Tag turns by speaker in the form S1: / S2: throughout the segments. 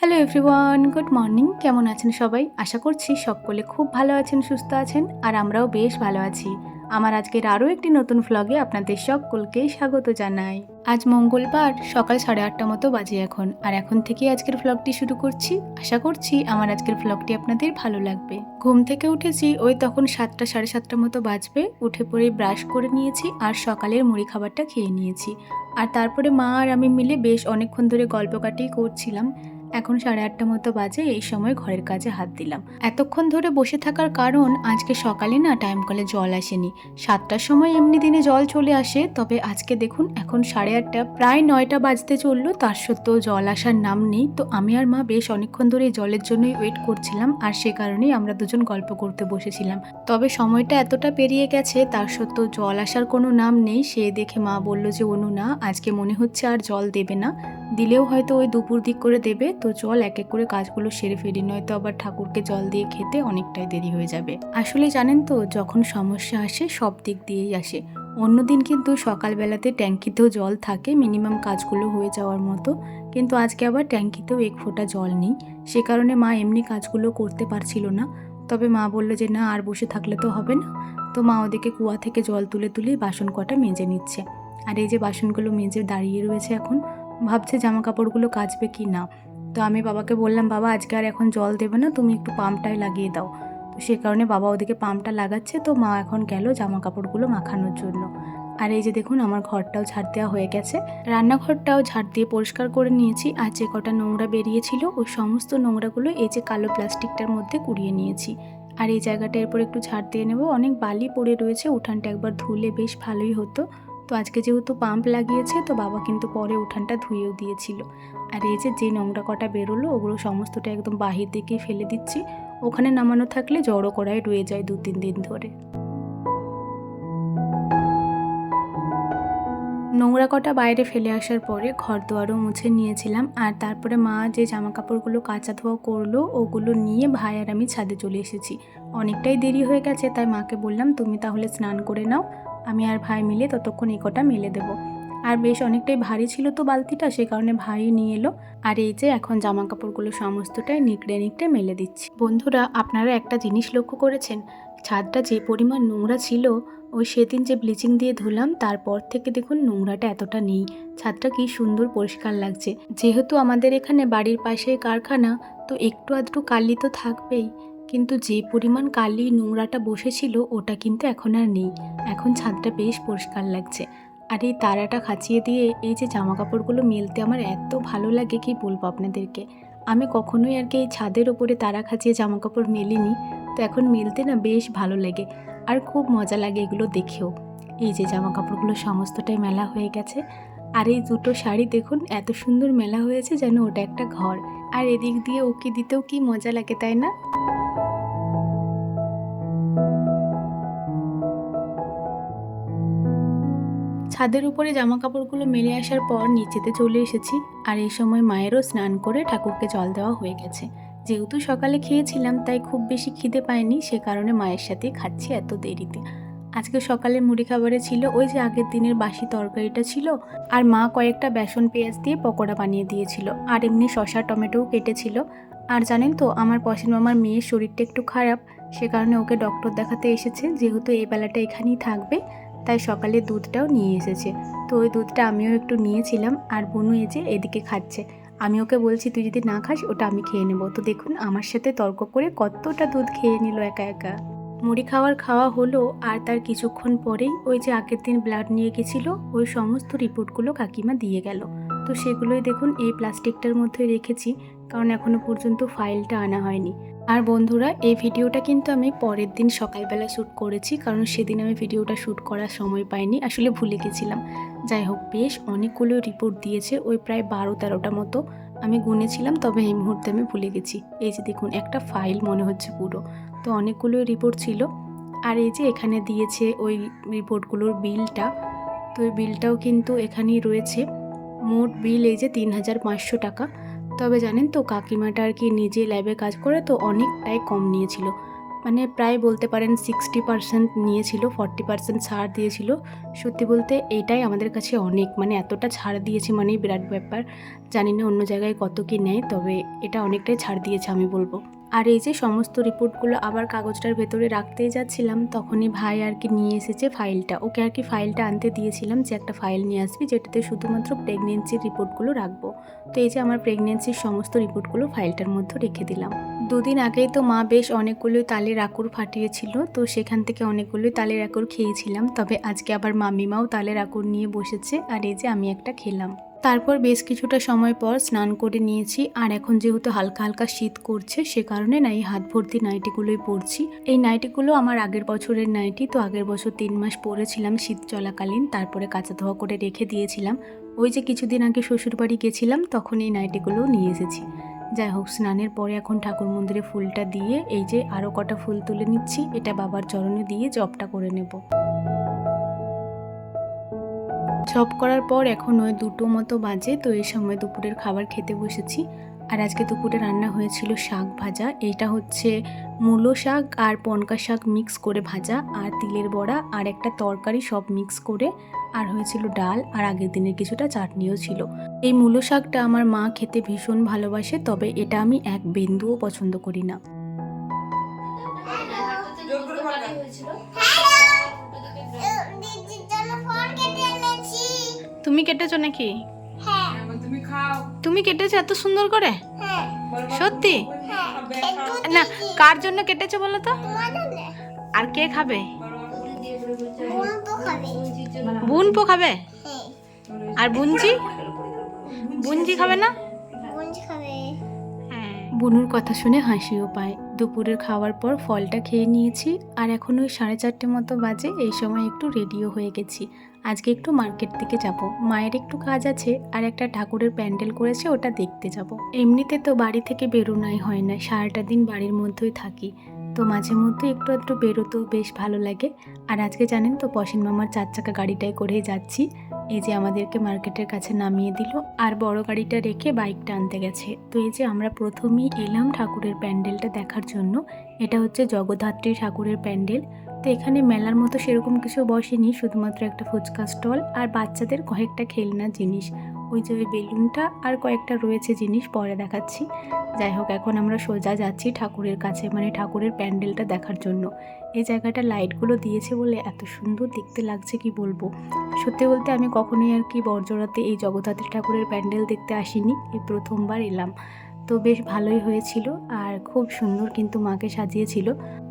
S1: Hello everyone, good morning. কেমন আছেন সবাই? আশা করছি সকলে খুব ভালো আছেন, সুস্থ আছেন, আর আমরাও বেশ ভালো আছি। আমার আজকের আরও একটি নতুন ভ্লগে আপনাদের সকলকে স্বাগত জানাই। আজ মঙ্গলবার সকাল 8:30 মতো বাজে এখন, আর এখন থেকে আজকের ভ্লগটি শুরু করছি। আশা করছি আমার আজকের ভ্লগটি আপনাদের ভালো লাগবে। ঘুম থেকে উঠেছি ওই তখন 7টা 7:30 মতো বাজবে। উঠে পড়ে ব্রাশ করে নিয়েছি আর সকালের মুড়ি খাবারটা খেয়ে নিয়েছি। আর তারপরে মা আর আমি মিলে বেশ অনেকক্ষণ ধরে গল্প কাটিয়ে করছিলাম। এখন 8:30 মতো বাজে, এই সময় ঘরের কাজে হাত দিলাম। এতক্ষণ ধরে বসে থাকার কারণ আজকে সকালে না টাইম কলে জল আসেনি। 7টার সময় এমনি দিনে জল চলে আসে, তবে আজকে দেখুন এখন 8:30, প্রায় 9টা বাজতে চললো, তার সত্ত্বেও জল আসার নাম নেই। তো আমি আর মা বেশ অনেকক্ষণ ধরে জলের জন্যই ওয়েট করছিলাম, আর সে কারণেই আমরা দুজন গল্প করতে বসেছিলাম। তবে সময়টা এতটা পেরিয়ে গেছে, তার সত্ত্বেও জল আসার কোনো নাম নেই। সে দেখে মা বলল যে অনু না, আজকে মনে হচ্ছে আর জল দেবে না, দিলেও হয়তো ওই দুপুর দিক করে দেবে। তো চল এক এক করে কাজগুলো সেরে ফেলি, নয়তো আবার ঠাকুরকে জল দিয়ে খেতে অনেকটাই দেরি হয়ে যাবে। আসলে জানেন তো, যখন সমস্যা আসে সব দিক দিয়েই আসে। অন্যদিন কিন্তু সকালবেলাতে ট্যাঙ্কিতেও জল থাকে মিনিমাম কাজগুলো হয়ে যাওয়ার মতো, কিন্তু আজকে আবার ট্যাঙ্কিতেও এক ফোঁটা জল নেই। সে কারণে মা এমনি কাজগুলো করতে পারছিল না। তবে মা বলল যে না, আর বসে থাকলে তো হবে না। তো মা ওদিকে কুয়া থেকে জল তুলে তুলে বাসন কটা মেজে নিচ্ছে। আর এই যে বাসনগুলো মেজে দাঁড়িয়ে রয়েছে, এখন ভাবছে জামা কাপড়গুলো কাচবে কি না। তো আমি বাবাকে বললাম, বাবা আজকে আর এখন জল দেবে না, তুমি একটু পাম্পটাই লাগিয়ে দাও। তো সে কারণে বাবা ওদিকে পাম্পটা লাগাচ্ছে। তো মা এখন গেল জামা কাপড়গুলো মাখানোর জন্য। আর এই যে দেখুন আমার ঘরটাও ঝাড় দেওয়া হয়ে গেছে, রান্নাঘরটাও ঝাড় দিয়ে পরিষ্কার করে নিয়েছি। আর যে কটা নোংরা বেরিয়েছিল ওই সমস্ত নোংরাগুলো এই যে কালো প্লাস্টিকটার মধ্যে কুড়িয়ে নিয়েছি। আর এই জায়গাটা এরপর একটু ঝাড় দিয়ে নেব, অনেক বালি পড়ে রয়েছে, উঠানটা একবার ধুলে বেশ ভালোই হতো। তো আজকে যেহেতু পাম্প লাগিয়েছে, তো বাবা কিন্তু পরে উঠানটা ধুয়েও দিয়েছিল। আর এই যে নোংরা কটা বেরোলো ওগুলো সমস্তটা একদম বাহির দিকে ফেলে দিচ্ছি। ওখানে নামানো থাকলে জড়ো করায় রয়ে যায় 2-3 দিন ধরে। নোংরা কটা বাইরে ফেলে আসার পরে ঘর দুয়ারও মুছে নিয়েছিলাম। আর তারপরে মা যে জামা কাপড়গুলো কাচা ধোয়া করলো ওগুলো নিয়ে ভাই আর আমি ছাদে চলে এসেছি। অনেকটাই দেরি হয়ে গেছে, তাই মাকে বললাম তুমি তাহলে স্নান করে নাও, আমি আর ভাই মিলে ততক্ষণ এই কটা মেলে দেবো। আর বেশ অনেকটাই ভারী ছিল তো বালতিটা, সে কারণে ভাই নিয়ে এলো। আর এই যে এখন জামা কাপড়গুলো সমস্তটাই নিকড়ে নিকড়ে মেলে দিচ্ছি। বন্ধুরা, আপনারা একটা জিনিস লক্ষ্য করেছেন, ছাদটা যে পরিমাণ নোংরা ছিল, ওই সেদিন যে ব্লিচিং দিয়ে ধুলাম তারপর থেকে দেখুন নোংরাটা এতটা নেই। ছাদটা কি সুন্দর পরিষ্কার লাগছে। যেহেতু আমাদের এখানে বাড়ির পাশে কারখানা, তো একটু আধটু কালি তো থাকবেই, কিন্তু যে পরিমাণ কালি নোংরাটা বসেছিল ওটা কিন্তু এখন আর নেই। এখন ছাদটা বেশ পরিষ্কার লাগছে। আর এই তারাটা খাঁচিয়ে দিয়ে এই যে জামা কাপড়গুলো মেলতে আমার এত ভালো লাগে, কি বলবো আপনাদেরকে। আমি কখনোই আর কি এই ছাদের ওপরে তারা খাঁচিয়ে জামা কাপড় মেলিনি, তো এখন মেলতে না বেশ ভালো লাগে, আর খুব মজা লাগে এগুলো দেখেও। এই যে জামা কাপড়গুলো সমস্তটাই মেলা হয়ে গেছে। আর এই দুটো শাড়ি দেখুন এত সুন্দর মেলা হয়েছে যেন ওটা একটা ঘর। আর এদিক দিয়ে উকি দিতেও কি মজা লাগে, তাই না? ছাদের উপরে জামা কাপড়গুলো মেলে আসার পর নিচেতে চলে এসেছি। আর এই সময় মায়েরও স্নান করে ঠাকুরকে জল দেওয়া হয়ে গেছে। যেহেতু সকালে খেয়েছিলাম তাই খুব বেশি খিদে পায়নি, সে কারণে মায়ের সাথেই খাচ্ছি এত দেরিতে। আজকে সকালে মুড়ি খাবারে ছিল ওই যে আগের দিনের বাসি তরকারিটা ছিল, আর মা কয়েকটা বেসন পেঁয়াজ দিয়ে পকোড়া বানিয়ে দিয়েছিল, আর এমনি শসা টমেটোও কেটেছিল। আর জানেন তো, আমার পশিন মামার মেয়ের শরীরটা একটু খারাপ, সে কারণে ওকে ডক্টর দেখাতে এসেছে। যেহেতু এই বেলাটা এখানেই থাকবে, তাই সকালে দুধটাও নিয়ে এসেছে। তো ওই দুধটা আমিও একটু নিয়েছিলাম, আর বনু এই যে এদিকে খাচ্ছে। আমি ওকে বলছি তুই যদি না খাস ওটা আমি খেয়ে নেবো। তো দেখুন আমার সাথে তর্ক করে কতটা দুধ খেয়ে নিল একা একা। মুড়ি খাওয়া হলো, আর তার কিছুক্ষণ পরেই ওই যে আগের দিন ব্লাড নিয়ে গেছিলো ওই সমস্ত রিপোর্টগুলো কাকিমা দিয়ে গেল। তো সেগুলোই দেখুন এই প্লাস্টিকটার মধ্যে রেখেছি, কারণ এখনো পর্যন্ত ফাইলটা আনা হয়নি। আর বন্ধুরা, এই ভিডিওটা কিন্তু আমি পরের দিন সকালবেলা শ্যুট করেছি, কারণ সেদিন আমি ভিডিওটা শ্যুট করার সময় পাইনি, আসলে ভুলে গেছিলাম। যাই হোক, বেশ অনেকগুলো রিপোর্ট দিয়েছে, ওই প্রায় 12-13টা মতো আমি গুনেছিলাম, তবে এই মুহূর্তে আমি ভুলে গেছি। এই যে দেখুন একটা ফাইল মনে হচ্ছে পুরো, তো অনেকগুলো রিপোর্ট ছিল। আর এই যে এখানে দিয়েছে ওই রিপোর্টগুলোর বিলটা, তো ওই বিলটাও কিন্তু এখানেই রয়েছে। মোট বিল এই যে 3,500 টাকা। তবে জানেন তো, কাকিমাটা আর কি নিজে ল্যাবে কাজ করে, তো অনেকটাই কম নিয়েছিল। মানে প্রায় বলতে পারেন 60% নিয়েছিল, 40% ছাড় দিয়েছিল। সত্যি বলতে এইটাই আমাদের কাছে অনেক, মানে এতটা ছাড় দিয়েছে মানেই বিরাট ব্যাপার। জানি না অন্য জায়গায় কত কি নেয়, তবে এটা অনেকটাই ছাড় দিয়েছে আমি বলবো। আর এই যে সমস্ত রিপোর্টগুলো আবার কাগজটার ভেতরে রাখতেই যাচ্ছিলাম, তখনই ভাই আর কি নিয়ে এসেছে ফাইলটা। ওকে আর কি ফাইলটা আনতে দিয়েছিলাম যে একটা ফাইল নিয়ে আসবি যেটাতে শুধুমাত্র প্রেগনেন্সির রিপোর্টগুলো রাখবো। তো এই যে আমার প্রেগনেন্সির সমস্ত রিপোর্টগুলো ফাইলটার মধ্যে রেখে দিলাম। দুদিন আগেই তো মা বেশ অনেকগুলোই তালের আঁকুর ফাটিয়েছিল, তো সেখান থেকে অনেকগুলোই তালের আঁকুর খেয়েছিলাম। তবে আজকে আবার মামিমাও তালের আঁকুর নিয়ে বসেছে, আর এই যে আমি একটা খেলাম। তারপর বেশ কিছুটা সময় পর স্নান করে নিয়েছি, আর এখন যেহেতু হালকা হালকা শীত করছে সে কারণে না এই হাত ভর্তি নাইটিগুলোই পরছি। এই নাইটিগুলো আমার আগের বছরের নাইটি, তো আগের বছর 3 মাস পরেছিলাম শীত চলাকালীন, তারপরে কাঁচা ধোয়া করে রেখে দিয়েছিলাম। ওই যে কিছুদিন আগে শ্বশুরবাড়ি গেছিলাম তখন এই নাইটিগুলোও নিয়ে এসেছি। যাই হোক, স্নানের পরে এখন ঠাকুর মন্দিরে ফুলটা দিয়ে এই যে আরও কটা ফুল তুলে নিচ্ছি, এটা বাবার চরণে দিয়ে জপটা করে নেব। জব করার পর এখন ওই 2টো মতো বাজে, তো এই সময় দুপুরের খাবার খেতে বসেছি। আর আজকে দুপুরে রান্না হয়েছিল শাক ভাজা। এইটা হচ্ছে মূলো শাক আর পনকা শাক মিক্স করে ভাজা, আর তিলের বড়া আর একটা তরকারি সব মিক্স করে, আর হয়েছিল ডাল, আর আগের দিনের কিছুটা চাটনিও ছিল। এই মূলো শাকটা আমার মা খেতে ভীষণ ভালোবাসে, তবে এটা আমি এক বিন্দুও পছন্দ করি না। তুমি কেটেছো নাকি? তুমি কেটেছো এত সুন্দর করে? সত্যি? না, কার জন্য কেটেছো বলো তো? আর কে খাবে? বুনপো খাবে? আর বুনজি? বুনজি খাবে না? বুনুর কথা শুনে হাসিও পায়। দুপুরের খাওয়ার পর ফলটা খেয়ে নিয়েছি, আর এখন ওই 4:30 মতো বাজে। এই সময় একটু রেডিও হয়ে গেছি। আজকে একটু মার্কেট থেকে যাব, মায়ের একটু কাজ আছে, আর একটা ঠাকুরের প্যান্ডেল করেছে ওটা দেখতে যাব। এমনিতে তো বাড়ি থেকে বেরোনাই হয় না, সারাটা দিন বাড়ির মধ্যেই থাকি, তো মাঝে মধ্যে একটু একটু বেরোতেও বেশ ভালো লাগে। আর আজকে জানেন তো পশিন মামার 4 চাকা গাড়িটায় করেই যাচ্ছি। এই যে আমাদেরকে মার্কেটের কাছে নামিয়ে দিল, আর বড় গাড়িটা রেখে বাইকটা আনতে গেছে। তো এই যে আমরা প্রথমেই এলাম ঠাকুরের প্যান্ডেলটা দেখার জন্য। এটা হচ্ছে জগদ্ধাত্রী ঠাকুরের প্যান্ডেল। তো এখানে মেলার মতো সেরকম কিছু বসেনি, শুধুমাত্র একটা ফুচকা স্টল আর বাচ্চাদের কয়েকটা খেলনার জিনিস। ওই যে ওই বেলুনটা আর কয়েকটা রয়েছে জিনিস, পরে দেখাচ্ছি। যাই হোক, এখন আমরা সোজা যাচ্ছি ঠাকুরের কাছে, মানে ঠাকুরের প্যান্ডেলটা দেখার জন্য। এই জায়গাটা লাইটগুলো দিয়েছে বলে এত সুন্দর দেখতে লাগছে কি বলবো। সত্যি বলতে আমি কখনোই আর কি বড়জোড়াতে এই জগদ্ধাত্রী ঠাকুরের প্যান্ডেল দেখতে আসিনি, এই প্রথমবার এলাম। তো বেশ ভালোই হয়েছিল, আর খুব সুন্দর কিন্তু মাকে সাজিয়েছিল।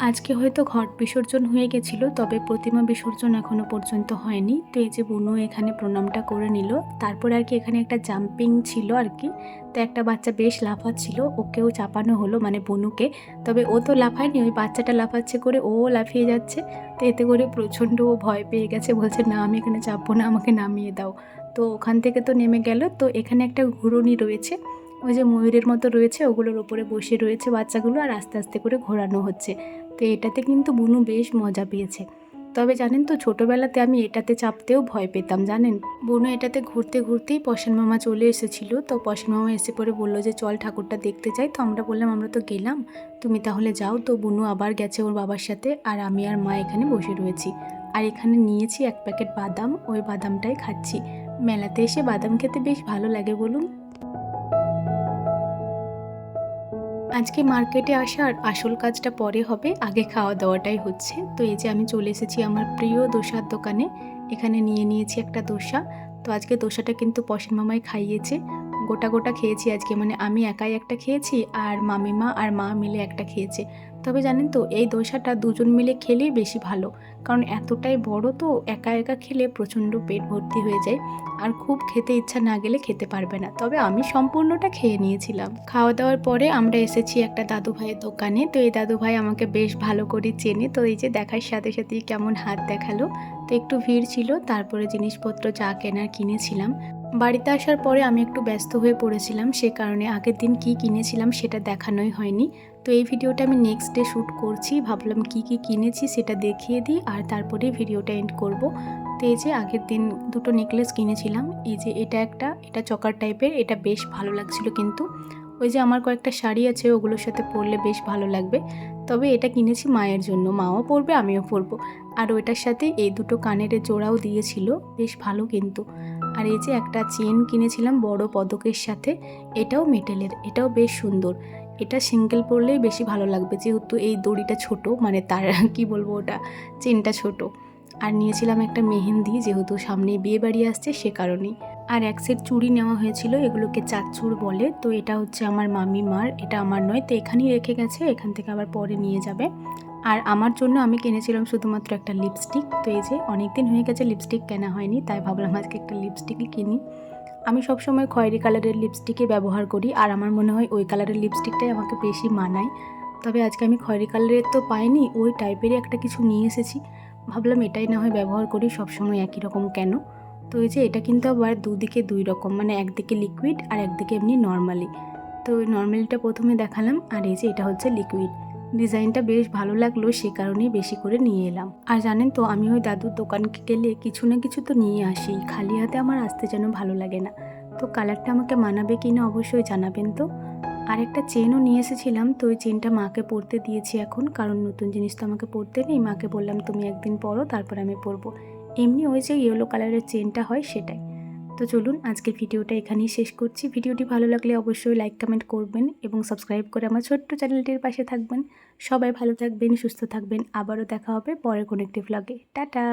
S1: আজকে হয়তো ঘট বিসর্জন হয়ে গেছিল, তবে প্রতিমা বিসর্জন এখনো পর্যন্ত হয়নি। তো এই যে বুনু এখানে প্রণামটা করে নিল। তারপর আর কি এখানে একটা জাম্পিং ছিল আর কি, তো একটা বাচ্চা বেশ লাফাচ্ছিল, ওকেও চাপানো হলো মানে বুনুকে। তবে ও তো লাফায়নি, ওই বাচ্চাটা লাফাচ্ছে করে ও লাফিয়ে যাচ্ছে। তো এতে করে প্রচণ্ড ও ভয় পেয়ে গেছে, বলছে না আমি এখানে চাপবো না, আমাকে নামিয়ে দাও। তো ওখান থেকে তো নেমে গেল। তো এখানে একটা ঘুরুনি রয়েছে, ওই যে ময়ূরের মতো রয়েছে, ওগুলোর ওপরে বসে রয়েছে বাচ্চাগুলো, আর আস্তে আস্তে করে ঘোরানো হচ্ছে। তো এটাতে কিন্তু বুনু বেশ মজা পেয়েছে। তবে জানেন তো, ছোটোবেলাতে আমি এটাতে চাপতেও ভয় পেতাম জানেন। বুনু এটাতে ঘুরতে ঘুরতেই পশান মামা চলে এসেছিল। তো পশান মামা এসে পরে বললো যে চল ঠাকুরটা দেখতে যাই। তো আমরা বললাম আমরা তো গেলাম, তুমি তাহলে যাও। তো বুনু আবার গেছে ওর বাবার সাথে, আর আমি আর মা এখানে বসে রয়েছি। আর এখানে নিয়েছি 1 প্যাকেট বাদাম, ওই বাদামটাই খাচ্ছি। মেলাতে এসে বাদাম খেতে বেশ ভালো লাগে বলুন। আজকে মার্কেটে আসার আসল কাজটা পরে হবে, আগে খাওয়া দাওয়াটাই হচ্ছে। তো এই যে আমি চলে এসেছি আমার প্রিয় দোসার দোকানে। এখানে নিয়ে নিয়েছি একটা দোসা। তো আজকে দোসাটা কিন্তু পশিন মামাই খাইয়েছে, গোটা গোটা খেয়েছি আজকে, মানে আমি একাই একটা খেয়েছি আর মামিমা আর মা মিলে একটা খেয়েছে। তবে জানেন তো, এই দোসাটা দুজন মিলে খেলেই বেশি ভালো, কারণ এতটাই বড় তো একা একা খেলে প্রচণ্ড পেট ভর্তি হয়ে যায়, আর খুব খেতে ইচ্ছা না গেলে খেতে পারবে না। তবে আমি সম্পূর্ণটা খেয়ে নিয়েছিলাম। খাওয়া দাওয়ার পরে আমরা এসেছি একটা দাদু ভাইয়ের দোকানে। তো এই দাদু ভাই আমাকে বেশ ভালো করে চেনে, তো এই যে দেখার সাথে সাথেই কেমন হাত দেখালো। তো একটু ভিড় ছিল, তারপরে জিনিসপত্র যা কেনার কিনেছিলাম। বাড়িতে আসার পরে আমি একটু ব্যস্ত হয়ে পড়েছিলাম, সে কারণে আগের দিন কি কিনেছিলাম সেটা দেখানোই হয়নি। তো এই ভিডিওটা আমি নেক্সট ডে শ্যুট করছি, ভাবলাম কি কি কিনেছি সেটা দেখিয়ে দিই, আর তারপরে ভিডিওটা এন্ড করব। তো এই যে আগের দিন 2টো নেকলেস কিনেছিলাম। এই যে এটা চকার টাইপের, এটা বেশ ভালো লাগছিল। কিন্তু ওই যে আমার কয়েকটা শাড়ি আছে, ওগুলোর সাথে পরলে বেশ ভালো লাগবে। তবে এটা কিনেছি মায়ের জন্য, মাও পরবে আমিও পরবো। আর ওইটার সাথে এই দুটো কানের জোড়াও দিয়েছিল, বেশ ভালো কিন্তু। আর এই যে একটা চেন কিনেছিলাম বড় পদকের সাথে, এটাও মেটেলের, এটাও বেশ সুন্দর। এটা সিঙ্গেল পরলেই বেশি ভালো লাগবে, যেহেতু এই দড়িটা ছোট, মানে তার কি বলবো, ওটা চেনটা ছোট। আর নিয়েছিলাম একটা মেহেন্দি, যেহেতু সামনে বিয়ে বাড়ি আসছে সে কারণেই। আর এক সেট চুড়ি নেওয়া হয়েছিল, এগুলোকে চাচ্চুর বলে। তো এটা হচ্ছে আমার মামি মার, এটা আমার নয়, তো এখানেই রেখে গেছে, এখান থেকে আবার পরে নিয়ে যাবে। আর আমার জন্য আমি কিনেছিলাম শুধুমাত্র একটা লিপস্টিক। তো এই যে অনেক দিন হয়ে গেছে লিপস্টিক কেনা হয়নি, তাই ভাবলাম আজকে একটা লিপস্টিকই কিনি। আমি সবসময় খয়েরি কালারের লিপস্টিকই ব্যবহার করি, আর আমার মনে হয় ওই কালারের লিপস্টিকটাই আমাকে বেশি মানায়। তবে আজকে আমি খয়েরি কালারের তো পাইনি, ওই টাইপেরই একটা কিছু নিয়ে এসেছি। ভাবলাম এটাই না হয় ব্যবহার করি, সবসময় একই রকম কেন। তো এই যে এটা কিন্তু আবার দুদিকে দুই রকম, মানে একদিকে লিকুইড আর একদিকে এমনি নর্মালি। তো ওই নর্মালিটা প্রথমে দেখালাম, আর এই যে এটা হচ্ছে লিকুইড। ডিজাইনটা বেশ ভালো লাগলো, সে কারণেই বেশি করে নিয়ে এলাম। আর জানেন তো, আমি ওই দাদুর দোকানকে গেলে কিছু না কিছু তো নিয়ে আসি, খালি হাতে আমার আসতে যেন ভালো লাগে না। তো কালারটা আমাকে মানাবে কি না অবশ্যই জানাবেন তো। আর একটা চেনও নিয়ে এসেছিলাম, তো ওই চেনটা মাকে পরতে দিয়েছি এখন, কারণ নতুন জিনিস তো আমাকে পরতে নেই। মাকে বললাম তুমি একদিন পরো, তারপর আমি পরবো। এমনি ওই যে ইয়েলো কালারের চেনটা হয় সেটাই। তো চলুন আজকের ভিডিওটা এখানেই শেষ করছি। ভিডিওটি ভালো লাগলে অবশ্যই লাইক কমেন্ট করবেন এবং সাবস্ক্রাইব করে আমার ছোট্ট চ্যানেলটির পাশে থাকবেন। সবাই ভালো থাকবেন, সুস্থ থাকবেন। আবারও দেখা হবে পরের কোনো একটি ভ্লগে। টাটা।